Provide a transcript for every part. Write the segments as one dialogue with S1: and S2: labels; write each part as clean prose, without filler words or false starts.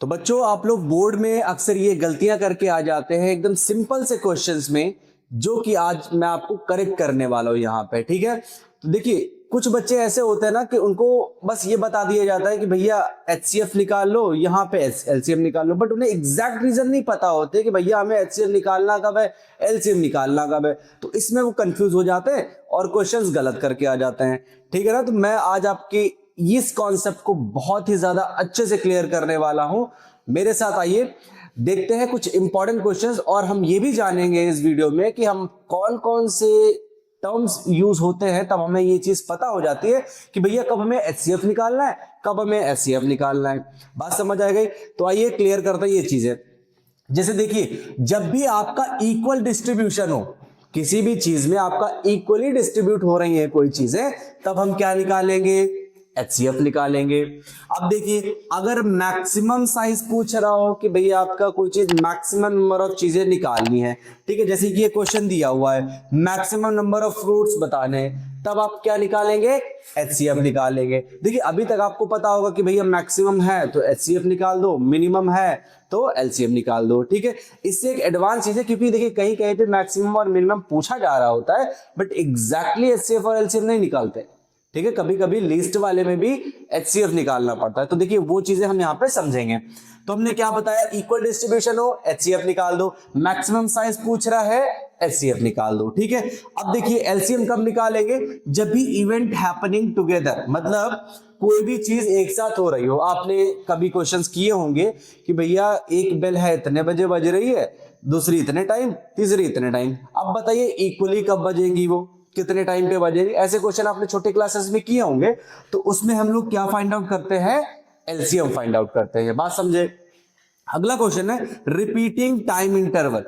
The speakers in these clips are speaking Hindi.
S1: तो बच्चों आप लोग बोर्ड में अक्सर ये गलतियां करके आ जाते हैं एकदम सिंपल से क्वेश्चंस में, जो कि आज मैं आपको करेक्ट करने वाला हूं यहाँ पे। ठीक है, तो देखिए कुछ बच्चे ऐसे होते हैं ना कि उनको बस ये बता दिया जाता है कि भैया एचसीएफ निकाल लो, यहाँ पे एलसीएम निकाल लो, बट उन्हें एग्जैक्ट रीजन नहीं पता होते कि भैया हमें एचसीएफ निकालना कब है, एलसीएम निकालना कब है। तो इसमें वो कंफ्यूज हो जाते हैं और क्वेश्चंस गलत करके आ जाते हैं। ठीक है ना, तो मैं आज आपकी इस कॉन्सेप्ट को बहुत ही ज्यादा अच्छे से क्लियर करने वाला हूं। मेरे साथ आइए, देखते हैं कुछ इंपॉर्टेंट क्वेश्चंस, और हम ये भी जानेंगे इस वीडियो में कि हम कौन कौन से टर्म्स यूज होते हैं, तब हमें ये चीज पता हो जाती है कि भैया कब हमें एचसीएफ निकालना है, कब हमें एचसीएफ निकालना है। बात समझ आ गई? तो आइए क्लियर करते हैं ये चीजें। जैसे देखिए, जब भी आपका इक्वल डिस्ट्रीब्यूशन हो, किसी भी चीज में आपका इक्वली डिस्ट्रीब्यूट हो रही है कोई चीजें, तब हम क्या निकालेंगे? एचसीएफ निकालेंगे। अब देखिए, अगर मैक्सिमम साइज पूछ रहा हो कि भैया आपका कोई चीज मैक्सिमम नंबर ऑफ चीजें निकालनी है, ठीक है, जैसे कि ये क्वेश्चन दिया हुआ है मैक्सिमम नंबर ऑफ फ्रूट्स बताने हैं, तब आप क्या निकालेंगे? एचसीएफ निकालेंगे। देखिए अभी तक आपको पता होगा कि भैया मैक्सिमम है तो एचसीएफ निकाल दो, मिनिमम है तो एलसीएम निकाल दो। ठीक है, इससे एक एडवांस चीज है, क्योंकि देखिए कहीं कहीं पे मैक्सिमम और मिनिमम पूछा जा रहा होता है, बट एग्जैक्टली एचसीएफ और एलसीएम नहीं निकालते। ठीक है, कभी कभी लिस्ट वाले में भी एचसीएफ निकालना पड़ता है। तो देखिए वो चीजें हम यहाँ पे समझेंगे। तो हमने क्या बताया, इक्वल डिस्ट्रीब्यूशन हो एचसीएफ निकाल दो, मैक्सिमम साइज पूछ रहा है एचसीएफ निकाल दो। ठीक है, अब देखिए एलसीएम कब निकालेंगे? जब भी इवेंट हैपनिंग टुगेदर, मतलब कोई भी चीज एक साथ हो रही हो। आपने कभी क्वेश्चंस किए होंगे कि भैया एक बेल है इतने बजे बज रही है, दूसरी इतने टाइम, तीसरी इतने टाइम, अब बताइए इक्वली कब बजेंगी, वो कितने टाइम पे बजेगी। ऐसे क्वेश्चन आपने छोटे क्लासेस में किए होंगे। तो उसमें हम लोग क्या फाइंड आउट करते हैं? एलसीएम फाइंड आउट करते हैं। बात समझे? अगला क्वेश्चन है रिपीटिंग टाइम इंटरवल।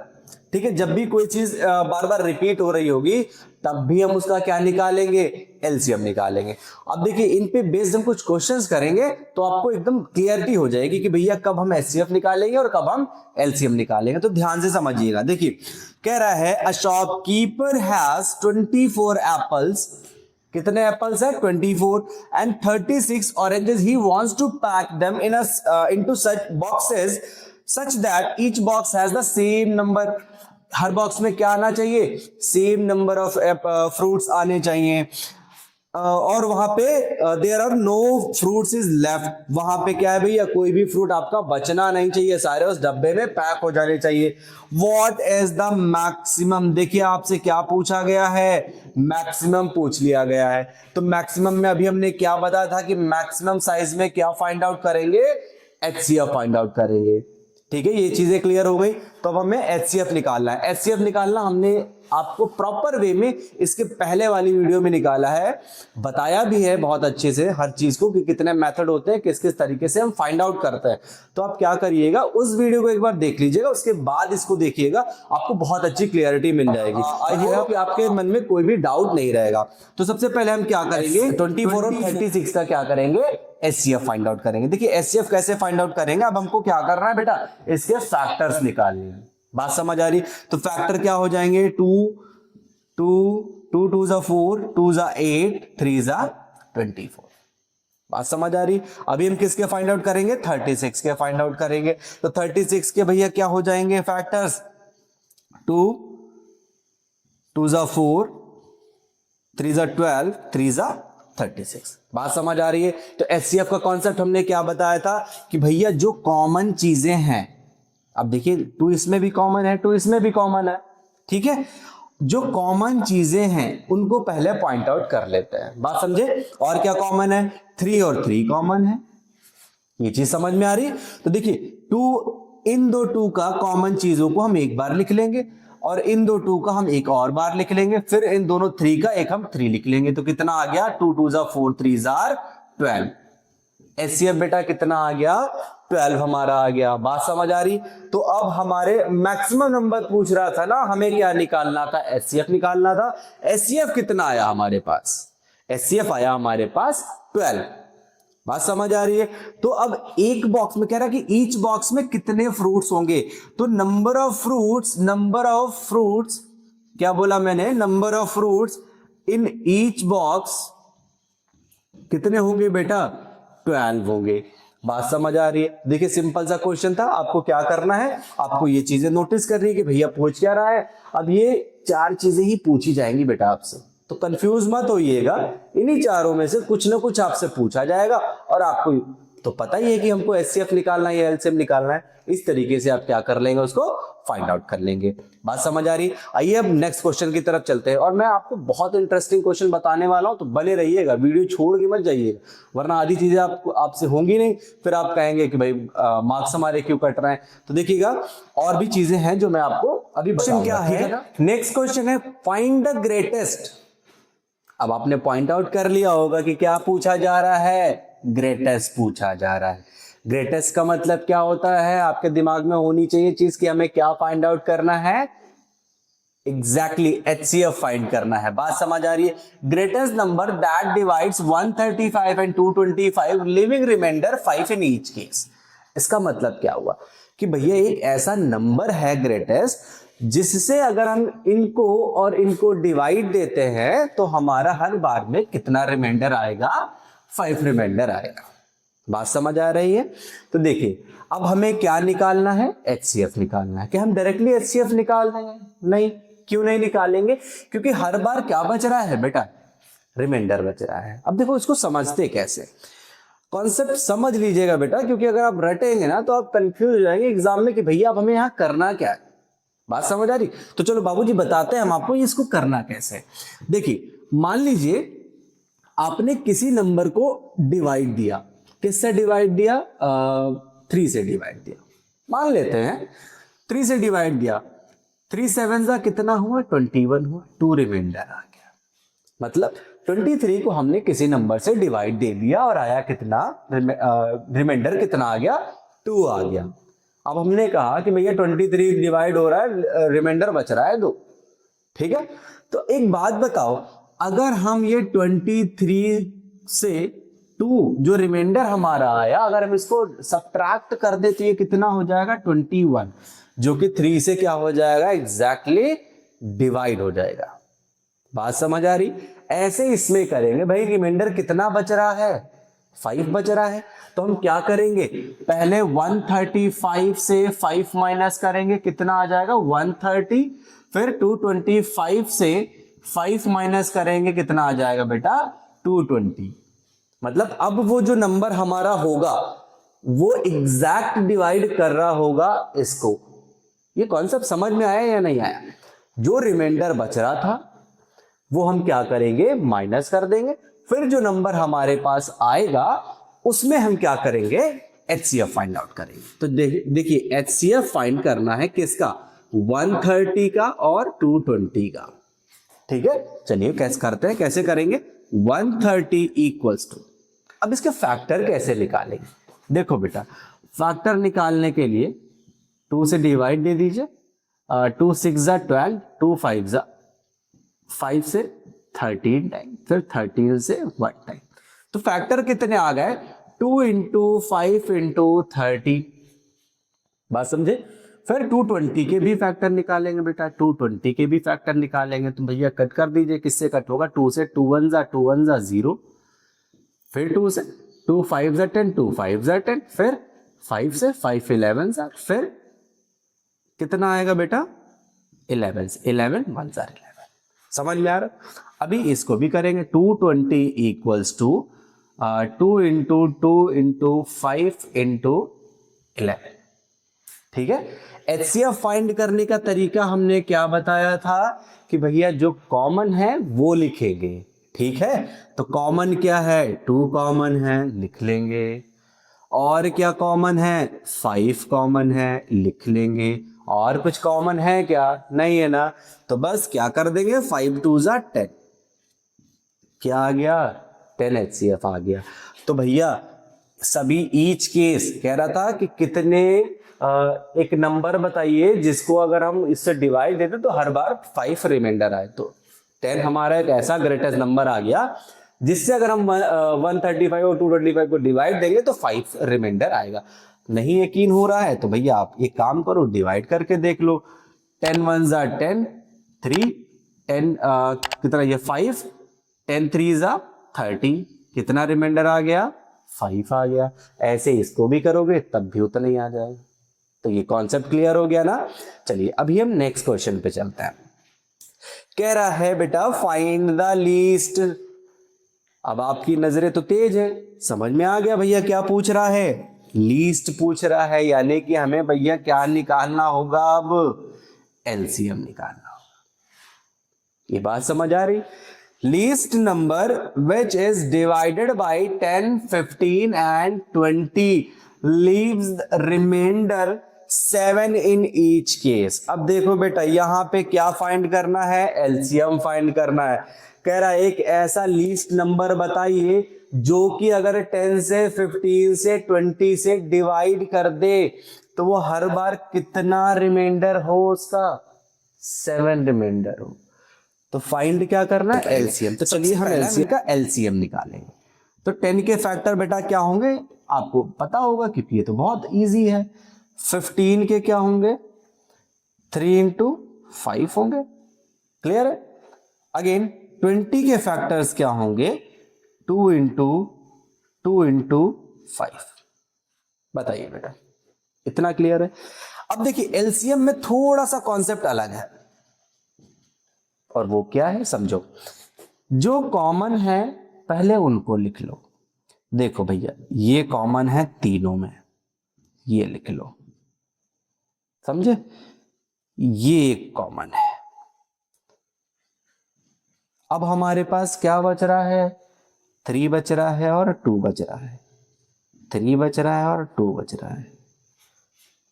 S1: ठीक है, जब भी कोई चीज बार बार रिपीट हो रही होगी, तब भी हम उसका क्या निकालेंगे? एलसीएम निकालेंगे। अब देखिए इन पे बेस्ड हम कुछ क्वेश्चंस करेंगे, तो आपको एकदम क्लियरिटी हो जाएगी कि भैया कब हम एचसीएफ निकालेंगे और कब हम एलसीएम निकालेंगे। तो ध्यान से समझिएगा। देखिए कह रहा है अ शॉपकीपर हैज 24 एप्पल्स। कितने एप्पल्स है? 24 and 36 oranges. He wants to pack them in into such boxes such that each box has the same number. हर बॉक्स में क्या आना चाहिए? सेम नंबर ऑफ फ्रूट्स आने चाहिए। और वहां पे there are no fruits is left. वहां पे क्या है भैया, कोई भी फ्रूट आपका बचना नहीं चाहिए, सारे उस डब्बे में पैक हो जाने चाहिए। What is the maximum? देखिए आपसे क्या पूछा गया है? मैक्सिमम पूछ लिया गया है। तो मैक्सिमम में अभी हमने क्या बताया था कि मैक्सिमम साइज में क्या फाइंड आउट करेंगे? एचसीएफ फाइंड आउट करेंगे। ठीक है, ये चीजें क्लियर हो गई। तो अब हमें एचसीएफ निकालना है। एचसीएफ निकालना हमने आपको प्रॉपर वे में इसके पहले वाली वीडियो में निकाला है, बताया भी है बहुत अच्छे से हर चीज को कि कितने मेथड होते हैं, किस किस तरीके से हम फाइंड आउट करते हैं। तो आप क्या करिएगा, उस वीडियो को एक बार देख लीजिएगा, उसके बाद इसको देखिएगा, आपको बहुत अच्छी क्लियरिटी मिल जाएगी। आई होप आपके मन में कोई भी डाउट नहीं रहेगा। तो सबसे पहले हम क्या करेंगे, 24 और 36 का क्या करेंगे? एचसीएफ फाइंड आउट करेंगे। देखिए एचसीएफ कैसे फाइंड आउट करेंगे, अब हमको क्या करना है बेटा, इसके फैक्टर्स निकालने हैं। बात समझ आ रही? तो फैक्टर क्या हो जाएंगे? 2 2 जा 4, 2 जा 8, 3 जा 24। बात समझ आ रही? अभी हम किसके फाइंड आउट करेंगे? 36 के फाइंड आउट करेंगे। तो 36 के भैया क्या हो जाएंगे फैक्टर्स? 2 2 जा 4, 3 जा 12, 3 जा 36। बात समझ आ रही है? तो एचसीएफ का कॉन्सेप्ट हमने क्या बताया था कि भैया जो कॉमन चीजें हैं, अब देखिए 2 इसमें भी कॉमन है, 2 इसमें भी कॉमन है। ठीक है, जो कॉमन चीजें हैं उनको पहले पॉइंट आउट कर लेते हैं। बात समझे? और क्या कॉमन है? 3 और 3 कॉमन है। ये चीज समझ में आ रही है? तो देखिए 2, इन दो 2 का कॉमन चीजों को हम एक बार लिख लेंगे, और इन दो 2 का हम एक और बार लिख लेंगे, फिर इन दोनों 3 का एक हम 3 लिख लेंगे। तो कितना आ गया? 2 2 जा 4, 3 जा 12। एचसीएफ बेटा कितना आ गया? 12 हमारा आ गया। बात समझ आ रही? तो अब हमारे मैक्सिमम नंबर पूछ रहा था ना, हमें क्या निकालना था? एचसीएफ निकालना था। एचसीएफ कितना आया हमारे पास? एचसीएफ आया हमारे पास 12। बात समझ आ रही है? तो अब एक बॉक्स में कह रहा है कि ईच बॉक्स में कितने फ्रूट्स होंगे। तो नंबर ऑफ फ्रूट्स क्या बोला मैंने? Number of fruits in each box कितने होंगे बेटा? 12 होंगे। बात समझ आ रही है? देखिए सिंपल सा क्वेश्चन था, आपको क्या करना है, आपको ये चीजें नोटिस करनी है कि भैया पूछ क्या रहा है। अब ये 4 चीजें ही पूछी जाएंगी बेटा आपसे, तो कंफ्यूज मत होइएगा, इन्हीं चारों में से कुछ ना कुछ आपसे पूछा जाएगा और आपको तो पता ही है कि हमको एचसीएफ निकालना है या एलसीएम निकालना है। इस तरीके से आप क्या कर लेंगे, उसको फाइंड आउट कर लेंगे। बात समझ आ रही? आइए अब नेक्स्ट क्वेश्चन की तरफ चलते हैं और मैं आपको बहुत इंटरेस्टिंग क्वेश्चन बताने वाला हूं, तो बने रहिएगा, वीडियो छोड़ के मत जाइएगा, वरना आधी चीजें आपसे होंगी नहीं, फिर आप कहेंगे कि भाई मार्क्स हमारे क्यों कट रहे हैं। तो देखिएगा और भी चीजें हैं जो मैं आपको अभी क्वेश्चन क्या है। नेक्स्ट क्वेश्चन है फाइंड द ग्रेटेस्ट। अब आपने पॉइंट आउट कर लिया होगा कि क्या पूछा जा रहा है, ग्रेटेस्ट पूछा जा रहा है। ग्रेटेस्ट का मतलब क्या होता है, आपके दिमाग में होनी चाहिए चीज कि हमें क्या फाइंड आउट करना है, एग्जैक्टली एचसीएफ फाइंड करना है। बात समझ आ रही है? Greatest number that divides 135 and 225 leaving remainder 5 in each case. इसका मतलब क्या हुआ कि भैया एक ऐसा नंबर है ग्रेटेस्ट जिससे अगर हम इनको और इनको डिवाइड देते हैं तो हमारा हर बार में कितना रिमाइंडर आएगा, 5 रिमाइंडर आएगा। बात समझ आ रही है? तो देखिए अब हमें क्या निकालना है, एचसीएफ निकालना है। कि हम डायरेक्टली एचसीएफ निकाल देंगे? नहीं। क्यों नहीं निकालेंगे? क्योंकि हर बार क्या बच रहा है बेटा, रिमाइंडर बच रहा है। अब देखो इसको समझते कैसे, कॉन्सेप्ट समझ लीजिएगा बेटा, क्योंकि अगर आप रटेंगे ना तो आप कंफ्यूज हो जाएंगे एग्जाम में कि भैया अब हमें यहाँ करना क्या है। बात समझ आ रही? तो चलो बाबूजी बताते हैं हम आपको इसको करना कैसे। देखिए मान लीजिए आपने किसी नंबर को डिवाइड दिया, किससे डिवाइड दिया, 3 से डिवाइड दिया। मान लेते हैं 3 से डिवाइड दिया, 3 7 का कितना हुआ, 21 हुआ, 2 रिमाइंडर आ गया। मतलब 23 को हमने किसी नंबर से डिवाइड दे दिया और आया कितना, रिमाइंडर कितना आ गया, 2 आ गया। अब हमने कहा कि भैया 23 डिवाइड हो रहा है, रिमाइंडर बच रहा है 2। ठीक है, तो एक बात बताओ, अगर हम ये 23 से 2 जो रिमाइंडर हमारा आया, अगर हम इसको सब्ट्रैक्ट कर दे तो ये कितना हो जाएगा, 21, जो कि 3 से क्या हो जाएगा, एग्जैक्टली डिवाइड हो जाएगा। बात समझ आ रही? ऐसे इसमें करेंगे, भाई रिमाइंडर कितना बच रहा है, 5 बच रहा है, तो हम क्या करेंगे, पहले 135 से 5 माइनस करेंगे, कितना आ जाएगा 130, फिर 225 से 5 माइनस करेंगे, कितना आ जाएगा बेटा 220। मतलब अब वो जो नंबर हमारा होगा वो एग्जैक्ट डिवाइड कर रहा होगा इसको। ये कॉन्सेप्ट समझ में आया या नहीं आया? जो रिमाइंडर बच रहा था वो हम क्या करेंगे, माइनस कर देंगे, फिर जो नंबर हमारे पास आएगा उसमें हम क्या करेंगे, एचसीएफ फाइंड आउट करेंगे। तो देखिए एचसीएफ फाइंड करना है किसका, 130 का और 220 का। ठीक है, चलिए कैसे करते हैं, कैसे करेंगे। 130 इक्वल्स टू, अब इसके फैक्टर कैसे निकालेंगे। देखो बेटा फैक्टर निकालने के लिए 2 से डिवाइड दे दीजिए, 2 6 12, 2 5 5 से 13 टाइम, फिर 13 से 1 टाइम। तो फैक्टर कितने आ गए, 2 इंटू 5 इंटू 30। बात समझे? फिर 220 के भी फैक्टर निकालेंगे बेटा, 220 के भी फैक्टर निकालेंगे। तो भैया कट कर दीजिए, किससे कट होगा, 2 से 2 1 जा 0, फिर 2 से 2 5 जा 10, 2 5 जा 10, फिर 5 से 5 11 जा, फिर कितना आएगा बेटा 11 से 11 1 जा 11। समझ में आ रहा? अभी इसको भी करेंगे, 220 equals to 2 into 2 into 5 into 11। ठीक है, एचसीएफ फाइंड करने का तरीका हमने क्या बताया था कि भैया जो कॉमन है वो लिखेंगे। ठीक है, तो कॉमन क्या है, 2 कॉमन है, लिख लेंगे। और क्या कॉमन है, 5 कॉमन है, लिख लेंगे। और कुछ कॉमन है क्या, नहीं है ना, तो बस क्या कर देंगे, 5 2 जा 10, क्या आ गया 10 एचसीएफ आ गया। तो भैया सभी ईच केस कह रहा था कि कितने एक नंबर बताइए जिसको अगर हम इससे डिवाइड देते तो हर बार 5 रिमाइंडर आए। तो 10 हमारा एक ऐसा ग्रेटेस्ट नंबर आ गया जिससे अगर हम 135 और 225 को डिवाइड देंगे तो 5 रिमाइंडर आएगा। नहीं यकीन हो रहा है तो भैया आप एक काम करो, डिवाइड करके देख लो। 10 1 जा 10, 3 10 कितना, ये 5, 10 3 जा 30, कितना रिमाइंडर आ गया 5 आ गया। ऐसे इसको भी करोगे तब भी उतना ही आ जाएगा। तो ये कॉन्सेप्ट क्लियर हो गया ना। चलिए अभी हम नेक्स्ट क्वेश्चन पे चलते हैं। कह रहा है बेटा फाइंड द लीस्ट। अब आपकी नजरें तो तेज है, समझ में आ गया भैया क्या पूछ रहा है, लीस्ट पूछ रहा है, यानी कि हमें भैया क्या निकालना होगा, अब एलसीएम निकालना होगा। ये बात समझ आ रही। Least number which is divided by 10, 15 and 20 leaves remainder 7 in each case. अब देखो बेटा यहां पे क्या फाइंड करना है, एलसीएम फाइंड करना है। कह रहा है एक ऐसा लीस्ट नंबर बताइए जो कि अगर 10 से 15 से 20 से डिवाइड कर दे तो वो हर बार कितना रिमाइंडर हो, उसका 7 रिमाइंडर हो। तो फाइंड क्या करना है, एलसीएम। तो चलिए हम एलसीएम का एलसीएम निकालेंगे। तो 10 के फैक्टर बेटा क्या होंगे आपको पता होगा क्योंकि ये तो बहुत इजी है। 15 के क्या होंगे, 3 इंटू 5 होंगे, क्लियर है। अगेन 20 के फैक्टर्स क्या होंगे, 2 इंटू 5। बताइए बेटा, इतना क्लियर है। अब देखिए एलसीएम में थोड़ा सा कॉन्सेप्ट अलग है, और वो क्या है समझो। जो कॉमन है पहले उनको लिख लो। देखो भैया ये कॉमन है तीनों में, ये लिख लो, समझे, ये एक कॉमन है। अब हमारे पास क्या बच रहा है, 3 बच रहा है और 2 बच रहा है, 3 बच रहा है और 2 बच रहा है।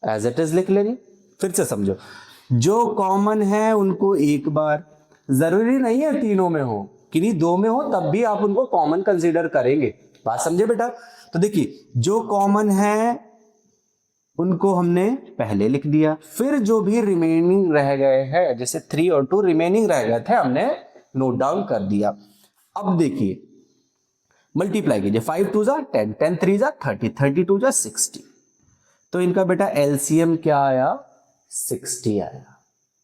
S1: एज इट इज लिख लेंगे। फिर से समझो, जो कॉमन है उनको एक बार, जरूरी नहीं है तीनों में हो, किन्हीं 2 में हो तब भी आप उनको कॉमन कंसीडर करेंगे। बात समझे बेटा। तो देखिए जो कॉमन है उनको हमने पहले लिख दिया, फिर जो भी रिमेनिंग रह गए हैं, जैसे 3 और 2 रिमेनिंग रह गए थे, हमने नोट डाउन कर दिया। अब देखिए मल्टीप्लाई कीजिए, 5 2 जा 10, 10 3 जा 30, 30 2 जा 60। तो इनका बेटा एलसीएम क्या आया, 60 आया।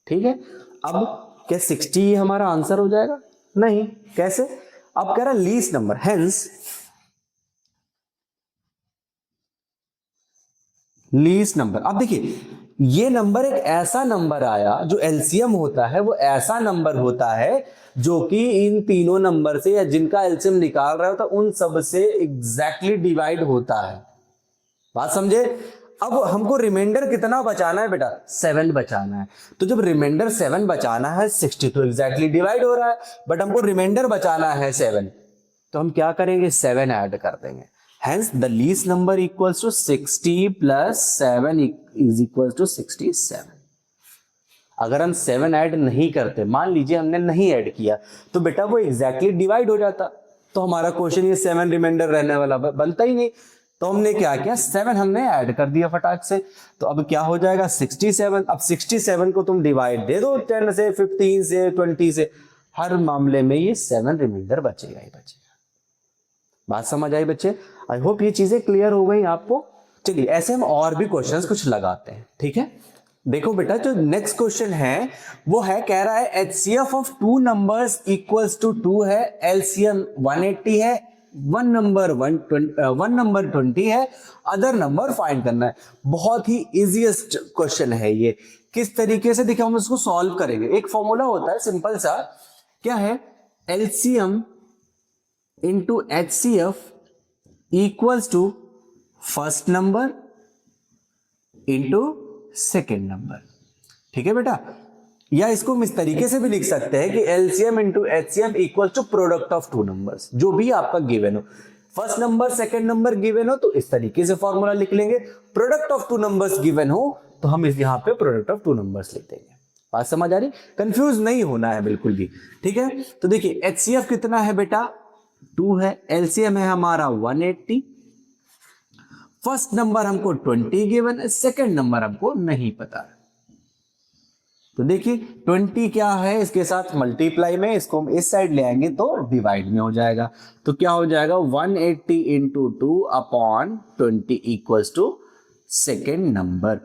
S1: ठीक है। अब क्या 60 हमारा आंसर हो जाएगा, नहीं, कैसे। अब कह रहा least number, hence least number. अब देखिए ये नंबर एक ऐसा नंबर आया, जो एलसीएम होता है वो ऐसा नंबर होता है जो कि इन तीनों नंबर से या जिनका एलसीएम निकाल रहा होता है उन सब से एग्जैक्टली डिवाइड होता है। बात समझे। अब हमको रिमाइंडर कितना बचाना है बेटा, 7 बचाना है। तो जब रिमाइंडर 7 बचाना है, 60 तो एग्जैक्टली डिवाइड हो रहा है, बट हमको रिमाइंडर बचाना है 7, तो हम क्या करेंगे, 7 ऐड कर देंगे। Hence the least number equals to 60 plus 7 is equals to 67। अगर हम 7 ऐड नहीं करते, मान लीजिए हमने नहीं ऐड किया, तो बेटा वो एग्जैक्टली डिवाइड हो जाता, तो हमारा क्वेश्चन ये 7 रिमाइंडर रहने वाला बनता ही नहीं। तो हमने क्या किया, 7 हमने ऐड कर दिया फटाक से। तो अब क्या हो जाएगा, 67। अब 67 को तुम डिवाइड दे दो 10 से, 15 से, 20 से, हर मामले में ये 7 रिमाइंडर बचेगा ही बचेगा। बात समझ आई बच्चे। आई होप ये चीजें क्लियर हो गई आपको। चलिए ऐसे हम और भी क्वेश्चंस कुछ लगाते हैं, ठीक है। देखो बेटा जो नेक्स्ट क्वेश्चन है वो है, कह रहा है HCF of 2 numbers equals to 2 है, एलसीएम 180 है, वन नंबर 20 है, अदर नंबर फाइंड करना है। बहुत ही इजीएस्ट क्वेश्चन है ये। किस तरीके से देखिए हम इसको सॉल्व करेंगे। एक फॉर्मूला होता है सिंपल सा, क्या है, LCM into HCF equals to first number into second number. ठीक है बेटा। या इसको हम इस तरीके से भी लिख सकते हैं कि LCM into HCF equal to product of 2 numbers, जो भी आपका गिवन हो, first number second number given हो तो इस तरीके से फॉर्मूला लिख लेंगे, प्रोडक्ट ऑफ 2 नंबर्स गिवन हो तो हम इस यहां पे प्रोडक्ट ऑफ 2 नंबर्स लिख देंगे। बात समझ आ रही, कंफ्यूज नहीं होना है बिल्कुल भी। ठीक है। तो देखिए एचसीएफ कितना है बेटा, 2 है, एलसीएम है हमारा 180, फर्स्ट नंबर हमको 20 गिवन है, सेकेंड नंबर हमको नहीं पता है। तो देखिए 20 क्या है, इसके साथ मल्टीप्लाई में, इसको हम इस साइड ले आएंगे तो डिवाइड में हो जाएगा। तो क्या हो जाएगा, 180 into 2 upon 20 equals to second number.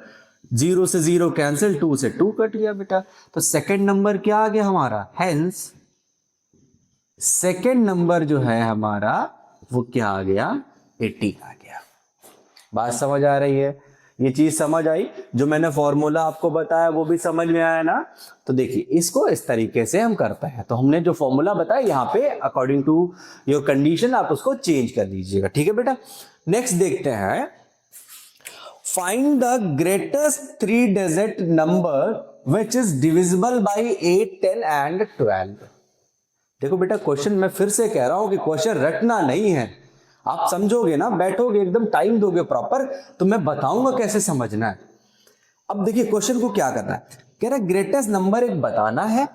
S1: 0 से 0 कैंसिल, 2 से 2 कट गया बेटा। तो सेकेंड नंबर क्या आ गया हमारा, हेंस सेकेंड नंबर जो है हमारा वो क्या आ गया, 18 आ गया। बात समझ आ रही है? ये चीज समझ आई? जो मैंने फॉर्मूला आपको बताया वो भी समझ में आया ना? तो देखिए इसको इस तरीके से हम करते हैं। तो हमने जो फॉर्मूला बताया यहाँ पे अकॉर्डिंग टू योर कंडीशन आप उसको चेंज कर लीजिएगा। ठीक है बेटा, नेक्स्ट देखते हैं। Find the greatest 3 digit number which is divisible by 8, 10 and 12। देखो बेटा क्वेश्चन मैं फिर से कह रहा हूं कि क्वेश्चन रटना नहीं है। आप समझोगे ना, बैठोगे एकदम टाइम दोगे प्रॉपर, तो मैं बताऊंगा कैसे समझना है। अब देखिए क्वेश्चन को क्या करना है, कह रहा है ग्रेटेस्ट नंबर एक बताना है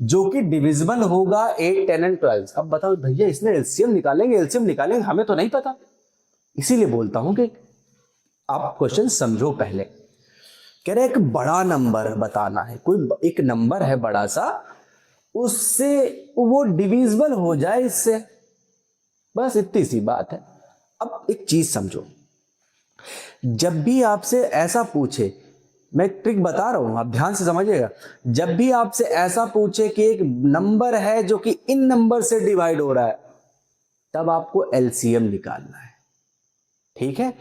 S1: जो कि डिविजिबल होगा 8, 10 एंड 12। अब बताओ भैया इसमें एलसीएम निकालेंगे, हमें तो नहीं पता। इसीलिए बोलता हूं कि आप क्वेश्चन समझो पहले। कह रहे एक बड़ा नंबर बताना है, कोई एक नंबर है बड़ा सा, उससे वो डिविजिबल हो जाए इससे, बस इतनी सी बात है। अब एक चीज समझो, जब भी आपसे ऐसा पूछे, मैं एक ट्रिक बता रहा हूं आप ध्यान से समझिएगा, जब भी आपसे ऐसा पूछे कि एक नंबर है जो कि इन नंबर से डिवाइड हो रहा है, तब आपको एलसीएम निकालना है। ठीक है?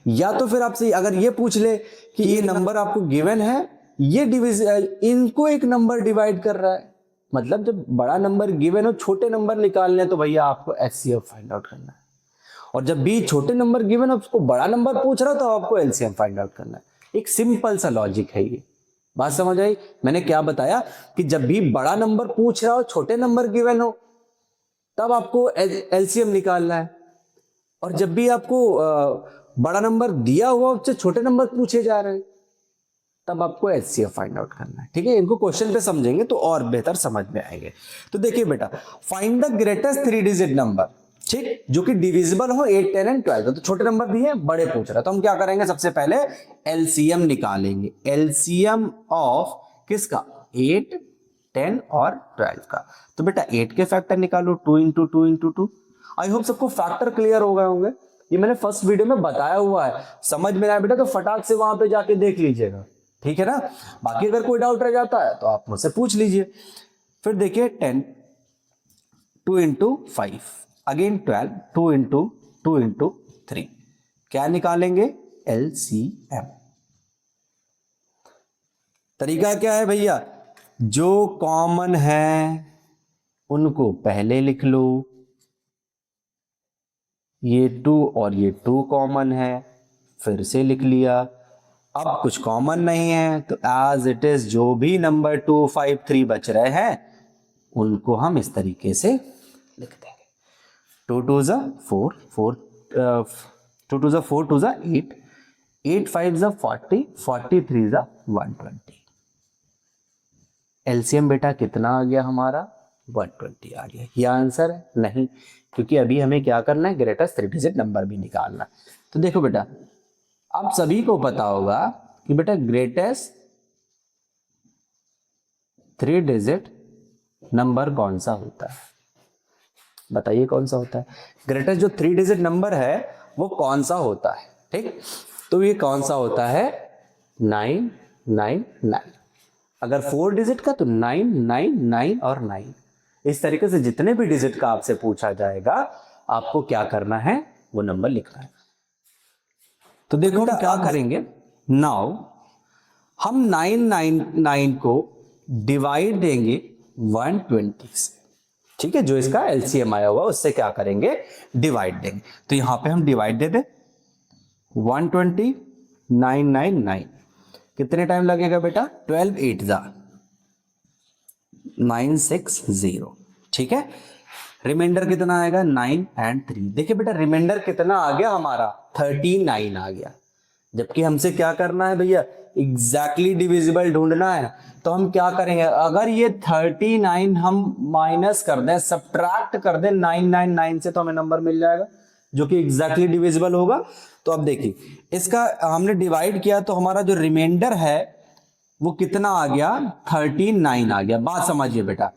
S1: या तो फिर आपसे अगर ये पूछ ले कि ये नंबर आपको गिवन है, ये इनको एक नंबर डिवाइड कर रहा है, मतलब जब बड़ा नंबर गिवन हो, छोटे नंबर निकालने तो भैया आपको एचसीएफ फाइंड आउट करना है। और जब भी छोटे नंबर गिवन हो, उसको बड़ा नंबर पूछ रहा हो, तो आपको एलसीएम फाइंड आउट करना है। एक सिंपल सा लॉजिक है ये। बात समझ आई? मैंने क्या बताया कि जब भी बड़ा नंबर पूछ रहा हो, छोटे नंबर गिवन हो, तब आपको एलसीएम निकालना है। और जब भी आपको बड़ा नंबर दिया हुआ उससे छोटे नंबर पूछे जा रहे हैं, तब आपको एचसीएफ फाइंड आउट करना है। ठीक है? इनको क्वेश्चन पे समझेंगे तो और बेहतर समझ में आएंगे। तो देखिए बेटा, find the greatest 3 digit number, ठीक, जो कि डिविजिबल हो 8, 10 एंड 12। तो छोटे नंबर दिए, बड़े पूछ रहा है, तो हम क्या करेंगे, सबसे पहले एलसीएम निकालेंगे। एलसीएम ऑफ किसका? 8, 10 और 12 का। तो बेटा 8 के फैक्टर निकालो, 2 इंटू 2 इंटू 2। आई होप सबको फैक्टर क्लियर हो गए होंगे। ये मैंने फर्स्ट वीडियो में बताया हुआ है, समझ में आया बेटा तो फटाक से वहां पे जाके देख लीजिएगा। ठीक है ना? बाकी अगर कोई डाउट रह जाता है तो आप मुझसे पूछ लीजिए। फिर देखिए 10, 2 इंटू 5, अगेन 12, 2 इंटू 2 इंटू 3। क्या निकालेंगे? एलसीएम। तरीका क्या है भैया? जो कॉमन है उनको पहले लिख लो, ये 2 और ये 2 कॉमन है, फिर से लिख लिया। अब कुछ कॉमन नहीं है तो एज इट इज जो भी नंबर 2, 5, 3 बच रहे हैं उनको हम इस तरीके से लिख देंगे। 2 2 जा 4, 2 2 जा 4, 2 जा 8, 8 5 जा 40, 43 जा 120। एलसीएम बेटा कितना आ गया हमारा? 120 आ गया। ये आंसर है? नहीं, क्योंकि अभी हमें क्या करना है, ग्रेटेस्ट 3 डिजिट नंबर भी निकालना। तो देखो बेटा, आप सभी को पता होगा कि बेटा ग्रेटेस्ट 3 डिजिट नंबर कौन सा होता है? बताइए कौन सा होता है? ग्रेटेस्ट जो 3 डिजिट नंबर है वो कौन सा होता है? ठीक, तो ये कौन सा होता है? 999। अगर 4 डिजिट का तो 9 9 9 और 9। इस तरीके से जितने भी डिजिट का आपसे पूछा जाएगा आपको क्या करना है, वो नंबर लिखना है। तो देखो हम क्या करेंगे, नाउ हम 999 को डिवाइड देंगे 120 से। ठीक है? जो इसका एलसीएम आया हुआ उससे क्या करेंगे, डिवाइड देंगे। तो यहां पे हम डिवाइड दे दें 120 999। कितने टाइम लगेगा बेटा? 12 8 जा 960। ठीक है? रिमाइंडर कितना आएगा? 9 एंड 3। देखिए बेटा रिमाइंडर कितना आ गया हमारा? 39 आ गया। जबकि हमसे क्या करना है भैया, एग्जैक्टली डिविजिबल ढूंढना है। तो हम क्या करेंगे, अगर ये 39 हम माइनस कर दें, सब्ट्रैक्ट कर दें 999 से, तो हमें नंबर मिल जाएगा जो कि एग्जैक्टली डिविजिबल होगा। तो अब देखिए इसका हमने डिवाइड किया तो हमारा जो रिमाइंडर है वो कितना आ गया? 39 आ गया। बात समझिए बेटा,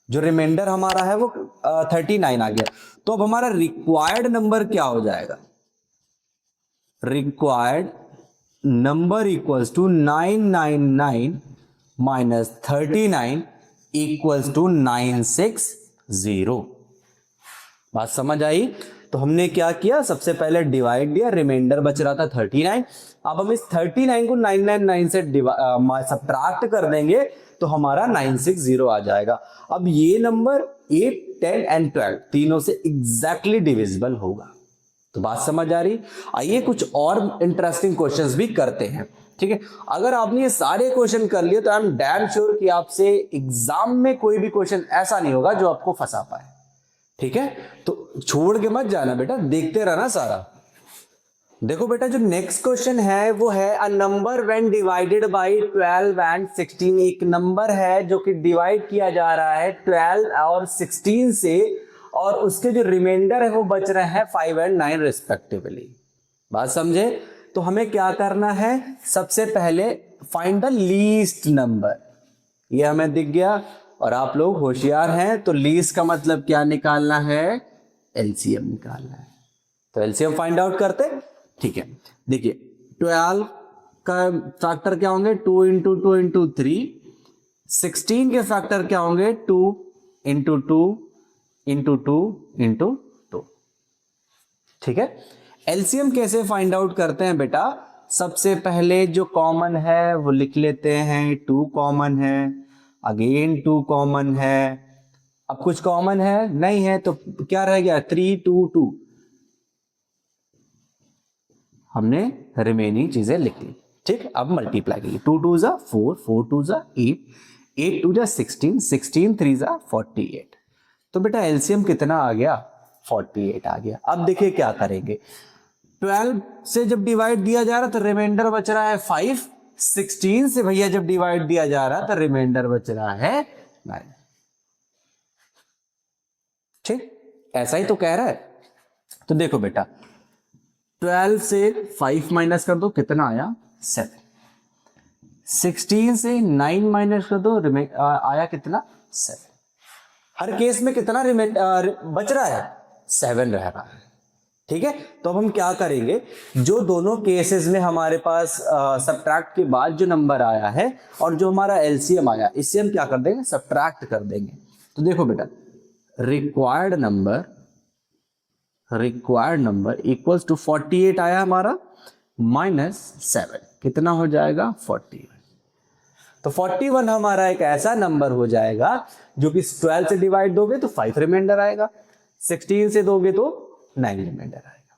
S1: जो रिमाइंडर हमारा है वो 39 आ गया। तो अब हमारा रिक्वायर्ड नंबर क्या हो जाएगा? Required number equals to 999 minus 39 equals to 960। बात समझ आई? तो हमने क्या किया, सबसे पहले डिवाइड दिया, रिमाइंडर बच रहा था 39। अब हम इस 39 को 999 से सब्ट्रैक्ट कर देंगे तो हमारा 960 आ जाएगा। अब ये नंबर 8, 10 एंड 12 तीनों से एग्जैक्टली डिविजिबल होगा। तो बात समझ आ रही? आइए कुछ और इंटरेस्टिंग क्वेश्चंस भी करते हैं। ठीक है, अगर आपने ये सारे क्वेश्चन कर लिए तो आई एम डैम श्योर कि आपसे एग्जाम में कोई भी क्वेश्चन ऐसा नहीं होगा जो आपको फंसा पाए। ठीक है, तो छोड़ के मत जाना बेटा, देखते रहना सारा। देखो बेटा, जो नेक्स्ट क्वेश्चन है वो है a number when divided by 12 and 16। एक नंबर है जो कि डिवाइड किया जा रहा है 12 और 16 से, और उसके जो रिमाइंडर है वो बच रहे हैं 5 एंड 9 रिस्पेक्टिवली। बात समझे? तो हमें क्या करना है, सबसे पहले फाइंड द लीस्ट नंबर। ये हमें दिख गया, और आप लोग होशियार हैं तो लीस्ट का मतलब क्या निकालना है, एलसीएम निकालना है। तो एलसीएम फाइंड आउट करते हैं। ठीक है, देखिए 12 का फैक्टर क्या होंगे, 2 इंटू 2 इंटू 3। 16 के फैक्टर क्या होंगे, 2 इंटू 2 इंटू 2 इंटू 2। ठीक है, एलसीएम कैसे फाइंड आउट करते हैं बेटा, सबसे पहले जो कॉमन है वो लिख लेते हैं, 2 कॉमन है, अगेन 2 कॉमन है। अब कुछ कॉमन है नहीं है तो क्या रह गया, 3 2 2। हमने रिमेनिंग चीजें लिख ली। ठीक, अब मल्टीप्लाई करिए, 2 2 जा 4, 4 2 जा 8, 8 2 जा 16, 16 3 जा 48। तो बेटा एलसीएम कितना आ गया, 48 आ गया। अब देखिए क्या करेंगे, 12 से जब डिवाइड दिया जा रहा तो रिमाइंडर बच रहा है 5, 16 से भैया जब डिवाइड दिया जा रहा तो रिमाइंडर बच रहा है 9। ठीक, ऐसा ही तो कह रहा है। तो देखो बेटा 12 से 5 माइनस कर दो, कितना आया 7। 16 से 9 माइनस कर दो, आया कितना 7। हर केस में कितना बच रहा है, 7 रह रहा है। ठीक है, तो अब हम क्या करेंगे, जो दोनों केसेस में हमारे पास सब्ट्रैक्ट के बाद जो नंबर आया है और जो हमारा एलसीएम आया, इससे हम क्या कर देंगे, सब्ट्रैक्ट कर देंगे। तो देखो बेटा, रिक्वायर्ड नंबर इक्वल्स टू 48 आया हमारा, माइनस 7 कितना हो जाएगा 41। तो 41 हमारा एक ऐसा नंबर हो जाएगा जो कि 12 से डिवाइड दोगे तो 5 रिमाइंडर आएगा, 16 से दोगे तो 9 रिमाइंडर आएगा।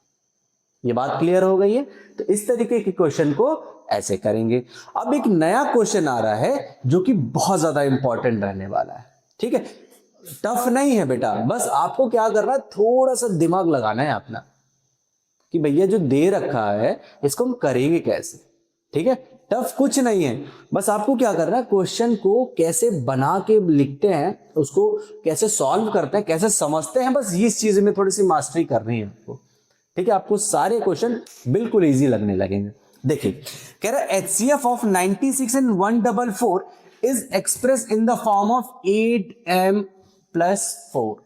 S1: ये बात क्लियर हो गई है? तो इस तरीके के क्वेश्चन को ऐसे करेंगे। अब एक नया क्वेश्चन आ रहा है जो कि बहुत ज्यादा इंपॉर्टेंट रहने वाला है। ठीक है, टफ नहीं है बेटा, बस आपको क्या करना है, थोड़ा सा दिमाग लगाना है अपना कि भैया जो दे रखा है इसको हम करेंगे कैसे। ठीक है, टफ कुछ नहीं है, बस आपको क्या करना है, क्वेश्चन को कैसे बना के लिखते हैं, उसको कैसे सॉल्व करते हैं, कैसे समझते हैं, बस इस चीज में थोड़ी सी मास्टरी करनी है आपको। ठीक है, आपको सारे क्वेश्चन बिल्कुल इजी लगने लगेंगे। देखिए कह रहा है HCF of 96 and 144 is express in the form of 8m + 4।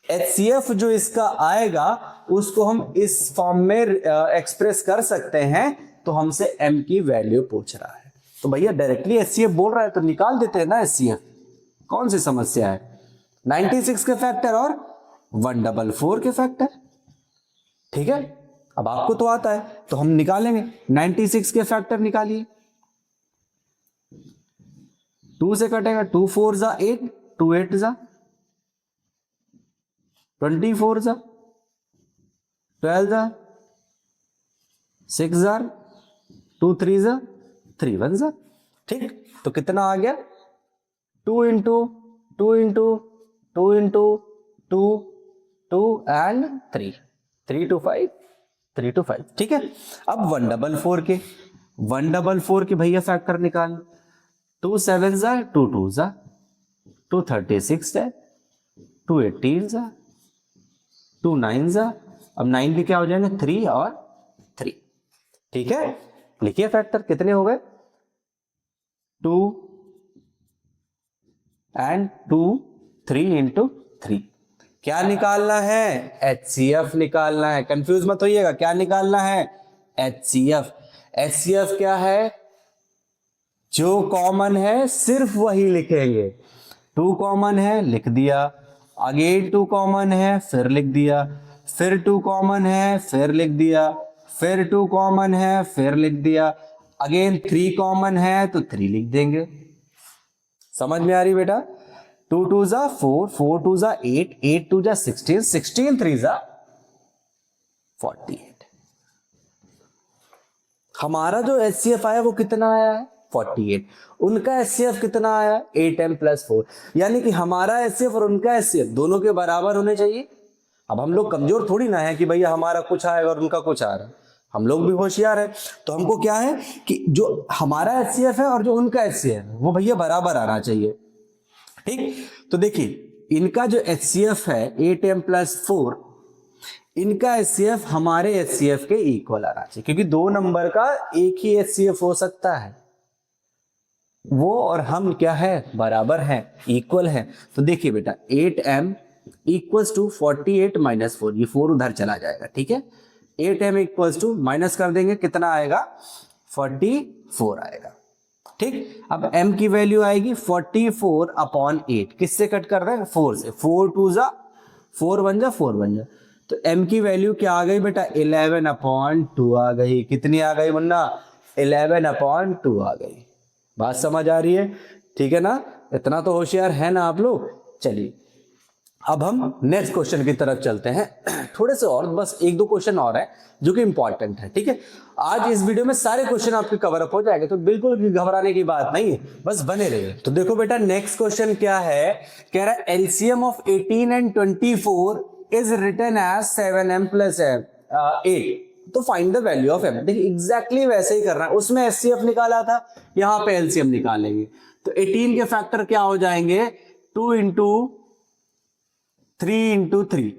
S1: HCF जो इसका आएगा उसको हम इस फॉर्म में एक्सप्रेस कर सकते हैं। तो हमसे m की वैल्यू पूछ रहा है, तो भैया डायरेक्टली HCF बोल रहा है तो निकाल देते हैं ना HCF, कौन सी समस्या है। 96 के फैक्टर और 144 के फैक्टर। ठीक है, अब आपको तो आता है तो हम निकालेंगे। 96 के फैक्टर निकालिए, 2 से कटेगा, 2 4 जा 8, 2 8 जा 24 जा 12 जा 6 जा 2 3 जा 3 1 जा। ठीक, तो कितना आ गया, 2 into 2 into 2 into 2 2 and 3 3 to 5 3 to 5। ठीक है, अब 144 के भैया फैक्टर निकाल, 2 7 जा 2 2 जा 2 36 है, 2 18 जा 2 9 जा, अब 9 भी क्या हो जाएंगे 3 और 3। ठीक है, लिखिए फैक्टर कितने हो गए, 2 एंड 2 3 इंटू 3। क्या निकालना है, HCF निकालना है। कंफ्यूज मत होइएगा, क्या निकालना है, HCF। HCF क्या है, जो कॉमन है सिर्फ वही लिखेंगे। 2 कॉमन है लिख दिया, अगेन 2 कॉमन है फिर लिख दिया, फिर 2 कॉमन है, फिर लिख दिया, फिर 2 कॉमन है, फिर लिख दिया, अगेन 3 कॉमन है तो 3 लिख देंगे। समझ में आ रही बेटा? 2 2 जा 4, 4 2 जा 8, 8 2 जा 16, 16 3 जा 48। हमारा जो एचसीएफ आया वो कितना आया है? 48। उनका एचसीएफ कितना आया? 8m + 4। यानी कि हमारा एचसीएफ और उनका एचसीएफ दोनों के बराबर होने चाहिए। अब हम लोग कमजोर थोड़ी ना है कि भैया हमारा कुछ आएगा और उनका कुछ आ रहा है, हम लोग भी होशियार है। तो हमको क्या है कि जो हमारा एचसीएफ है और जो उनका एचसीएफ है वो भैया बराबर आना चाहिए। ठीक, तो देखिए इनका जो एचसीएफ है 8m + 4, इनका एचसीएफ हमारे एचसीएफ के इक्वल आना चाहिए, क्योंकि दो नंबर का एक ही एचसीएफ हो सकता है, वो और हम क्या है? बराबर हैं, इक्वल है। तो देखिए बेटा 8m = 48 - 4, ये 4 उधर चला जाएगा, ठीक है। 8m = माइनस कर देंगे, कितना आएगा? 44 आएगा। ठीक, अब m की वैल्यू आएगी 44/8, किससे कट कर रहे हैं? 4 से। 4 2 जा 4 1 जा 4 1 जा, तो m की वैल्यू क्या आ गई बेटा? 11/2 आ गई। कितनी आ गई मुन्ना? 11/2 आ गई। बात समझ आ रही है? ठीक है ना? इतना तो होशियार है ना आप लोग। चलिए अब हम नेक्स्ट क्वेश्चन की तरफ चलते हैं। थोड़े से और, बस 1-2 क्वेश्चन और है जो कि इंपॉर्टेंट है, ठीक है। आज इस वीडियो में सारे क्वेश्चन आपके कवर अप हो जाएंगे, तो बिल्कुल भी घबराने की बात नहीं है, बस बने रहिए। तो देखो बेटा नेक्स्ट क्वेश्चन क्या है, कह रहा है LCM of 18 and 24 is written as 7m + 8, तो find the value of m। देखिए एग्जैक्टली वैसे ही करना है, उसमें एचसीएफ निकाला था, यहाँ पे एलसीएम निकालेंगे। तो 18 के फैक्टर क्या हो जाएंगे? 2 × 3 × 3,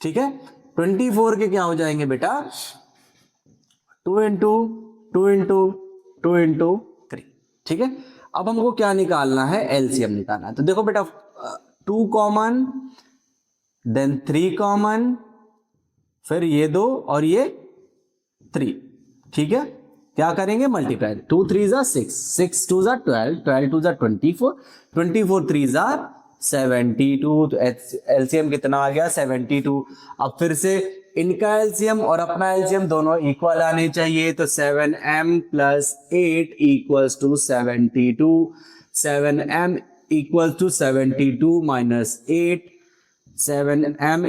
S1: ठीक है। 24 के क्या हो जाएंगे बेटा? 2 × 2 × 2 × 3, ठीक है। अब हमको क्या निकालना है? एलसीएम निकालना है। तो देखो बेटा 2 कॉमन, देन 3 कॉमन, फिर ये 2 और ये 3, ठीक है। क्या करेंगे? मल्टीप्लाई। 2 3 जा 6, 6 2 जा 12, 12 2 जा 24, 24 3 जा 72। तो एलसीएम कितना आ गया? 72। अब फिर से इनका एलसीएम और अपना एलसीएम दोनों इक्वल आने चाहिए, तो 7m + 8 = 72, 7m = 72 - 8, 7m =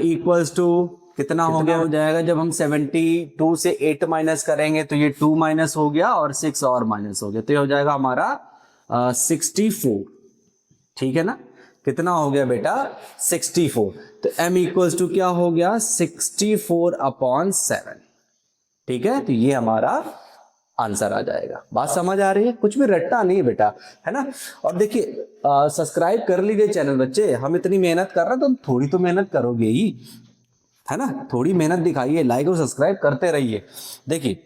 S1: कितना हो गया? हो जाएगा जब हम 72 से 8 माइनस करेंगे तो ये 2 माइनस हो गया और 6 और माइनस हो गया, तो ये हो जाएगा हमारा 64, ठीक है ना। कितना हो गया बेटा? 64। तो m = क्या हो गया? 64/7, ठीक है। तो ये हमारा आंसर आ जाएगा। बात समझ आ रही है? कुछ भी रट्टा नहीं बेटा, है ना। और देखिए सब्सक्राइब कर लीजिए चैनल बच्चे, हम इतनी मेहनत कर रहे हैं तो थोड़ी तो मेहनत करोगे ही, है ना। थोड़ी मेहनत दिखाइए, लाइक और सब्सक्राइब करते रहिए। देखिए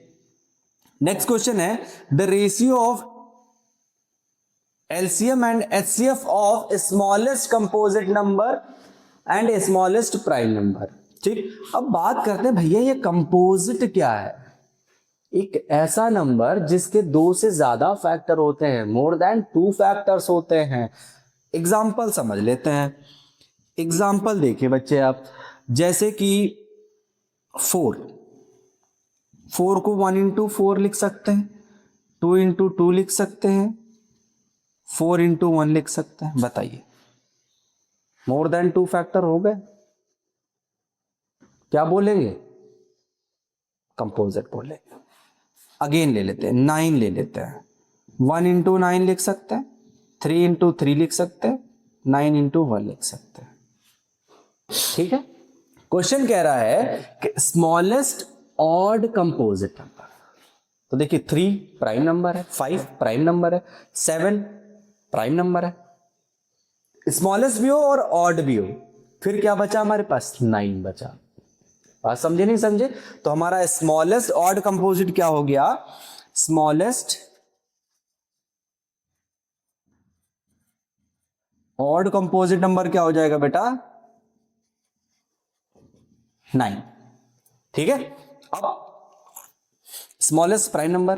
S1: नेक्स्ट क्वेश्चन है, the ratio of LCM and HCF of smallest composite number and smallest prime number. ठीक, अब बात करते हैं भैया ये कंपोजिट क्या है? एक ऐसा नंबर जिसके 2 से ज्यादा फैक्टर होते हैं, मोर देन 2 फैक्टर्स होते हैं। एग्जाम्पल समझ लेते हैं। एग्जाम्पल देखिए बच्चे आप, जैसे कि 4 को 1 × 4 लिख सकते हैं, 2 × 2 लिख सकते हैं, 4 × 1 लिख सकते हैं। बताइए मोर देन 2 फैक्टर हो गए, क्या बोलेंगे? कंपोजिट बोलेंगे। अगेन ले लेते हैं, 9 ले लेते हैं, 1 × 9 लिख सकते हैं, 3 × 3 लिख सकते हैं, 9 × 1 लिख सकते हैं, ठीक है। क्वेश्चन कह रहा है कि स्मॉलेस्ट ऑड कंपोजिट नंबर। तो देखिए 3 प्राइम नंबर है, 5 प्राइम नंबर है, 7 प्राइम नंबर है, स्मॉलेस्ट भी हो और ऑड भी हो, फिर क्या बचा हमारे पास? 9 बचा। बात समझे नहीं समझे? तो हमारा स्मॉलेस्ट ऑड कंपोजिट क्या हो गया? स्मॉलेस्ट ऑड कंपोजिट नंबर क्या हो जाएगा बेटा? 9, ठीक है। अब smallest prime number,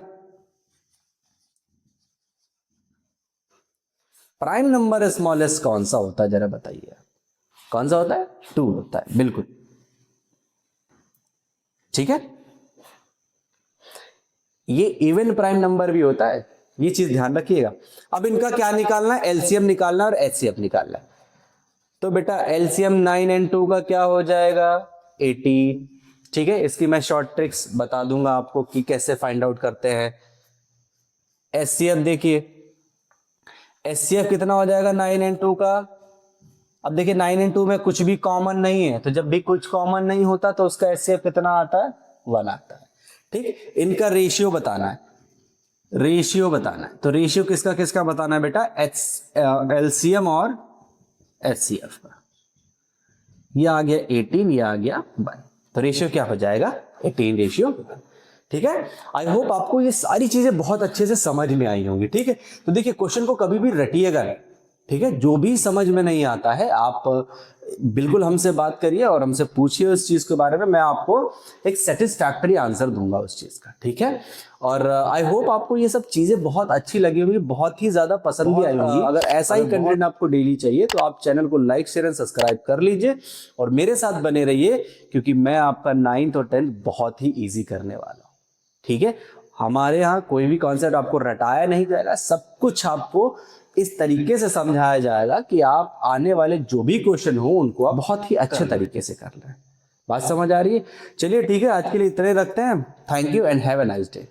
S1: prime number smallest कौन सा होता है जरा बताइए? कौन सा होता है? 2 होता है, बिल्कुल। ठीक है, ये इवन प्राइम नंबर भी होता है, ये चीज ध्यान रखिएगा। अब इनका क्या निकालना है, एलसीएम निकालना है और एचसीएफ निकालना है। तो बेटा एलसीएम 9 and 2 का क्या हो जाएगा, 18। ठीक है, इसकी मैं शॉर्ट ट्रिक्स बता दूंगा आपको कि कैसे फाइंड आउट करते हैं। एचसीएफ देखिए, एचसीएफ कितना हो जाएगा 9 and 2 का। अब देखिए 9 and 2 में कुछ भी कॉमन नहीं है, तो जब भी कुछ कॉमन नहीं होता तो उसका एचसीएफ कितना आता है, 1 आता है। ठीक, इनका रेशियो बताना है, रेशियो बताना है। तो रेशियो किसका किसका बताना है बेटा, एलसीएम और एचसीएफ का। ये आ गया 18, ये आ गया 1, तो रेशियो क्या हो जाएगा, 18 रेशियो। ठीक है, आई होप आपको ये सारी चीजें बहुत अच्छे से समझ में आई होंगी। ठीक है, तो देखिए क्वेश्चन को कभी भी रटिएगा नहीं। ठीक है, जो भी समझ में नहीं आता है आप बिल्कुल हमसे बात करिए और हमसे पूछिए उस चीज के बारे में, मैं आपको एक सेटिस्फैक्टरी आंसर दूंगा उस चीज का। ठीक है, और आई होप आपको ये सब चीजें बहुत अच्छी लगी होंगी, बहुत ही ज्यादा पसंद भी आई होंगी। अगर ऐसा ही कंटेंट आपको डेली चाहिए तो आप चैनल को लाइक शेयर एंड सब्सक्राइब कर लीजिए और मेरे साथ बने रहिए, क्योंकि मैं आपका 9th और 10th बहुत ही ईजी करने वाला हूँ। ठीक है, हमारे यहाँ कोई भी कॉन्सेप्ट आपको रटाया नहीं जाएगा, सब कुछ आपको इस तरीके से समझाया जाएगा कि आप आने वाले जो भी क्वेश्चन हो उनको आप बहुत ही अच्छे तरीके से कर लें। बात समझ आ रही है? चलिए ठीक है, आज के लिए इतने रखते हैं। Thank you and have a nice day.